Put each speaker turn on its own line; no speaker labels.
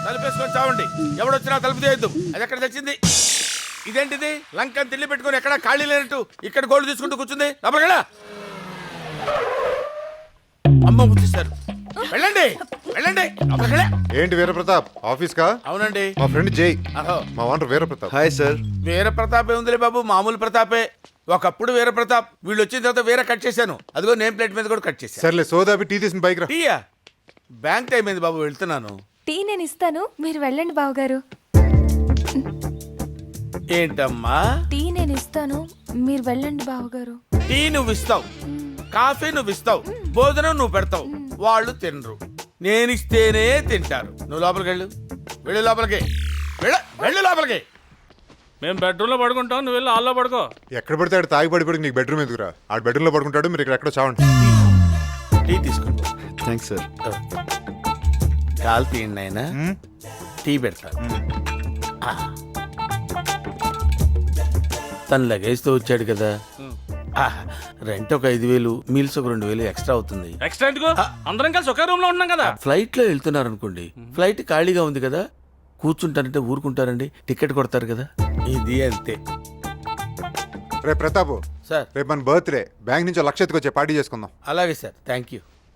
తలుపేసుకొని చావండి. ఎవడొచ్చినా తలుపు తీయద్దు. అది ఎక్కడ తెచ్చింది? ఇదేంటిది? లంకని తిల్లి పెట్టుకుని ఎక్కడ ఖాళీ లేనట్టు ఇక్కడ గోల్డ్ తీసుకుంటూ కూర్చుంది. లోపలికెళ్ళా. అమ్మ కూర్చేశారు. వెళ్ళండి వెళ్ళండి. లోపలికెళ్ళా.
ఏంటి వీరప్రతాప్ ఆఫీస్ కా?
అవునండి.
మా ఫ్రెండ్ జై,
అహో,
మా ఓనర్ వీరప్రతాప్.
Hi sir.
వీర ప్రతాపే ఉందిలే బాబు, మామూలు ప్రతాపే. ఒకప్పుడు వీర ప్రతాప్, వీళ్ళు వచ్చిన తర్వాత వీర కట్ చేశాను. అదిగో నేమ్ ప్లేట్ మీద కూడా కట్ చేశాను.
సర్లే సోదాపి టీ తీసిన బైక్ రా.
టీయా? బ్యాంక్ టైం అయింది బాబు, వెళ్తున్నాను.
టీ నేను ఇస్తాను, మీరు వెళ్ళండి బావగారు.
ఏంటమ్మా?
టీ నేను ఇస్తాను, మీరు వెళ్ళండి బావగారు.
టీ నువ్వు ఇస్తావు, కాఫీ నువ్వు ఇస్తావు, భోజనం నువ్వు పెడతావు, వాళ్ళు తినరు. నేను ఇస్తేనే తింటారు. నువ్వు లోపలికి వెళ్ళు. వెళ్ళు లోపలికి. వెళ్ళు లోపలికి.
మేము బెడ్రూమ్ లో పడుకుంటాం, నువ్వు వెళ్ళి హాల్లో పడుకో.
ఎక్కడ పడితే ఆడు తాగి పడిపోయి నీకు బెడ్రూమ్ ఎదుగురా. ఆడు బెడ్రూమ్ లో పడుకుంటాడు, మీరు ఇక్కడ ఎక్కడో చావండి.
టీ తీసుకోండి.
Thanks sir.
కాలు తీయండి ఆయన. టీ పెడతా. తను లగేజ్తో వచ్చాడు కదా. రెంట్ ఒక 5,000, మీల్స్ ఒక 2,000 ఎక్స్ట్రా అవుతుంది.
ఎక్స్ట్రా ఎందుకు? అందరం కలిసి ఒకే రూమ్ లో ఉన్నాం కదా.
ఫ్లైట్ లో వెళ్తున్నారు అనుకోండి, ఫ్లైట్ ఖాళీగా ఉంది కదా, కూర్చుంటారంటే ఊరుకుంటారండి, టికెట్ కొడతారు కదా. ఇది అంతే.
రే ప్రతాప్,
సార్.
రేపు మన బర్త్డే, బ్యాంక్ నుంచి 1,00,000 ఎత్తుకొచ్చే పార్టీ చేసుకుందాం.
అలాగే సార్, థ్యాంక్ యూ.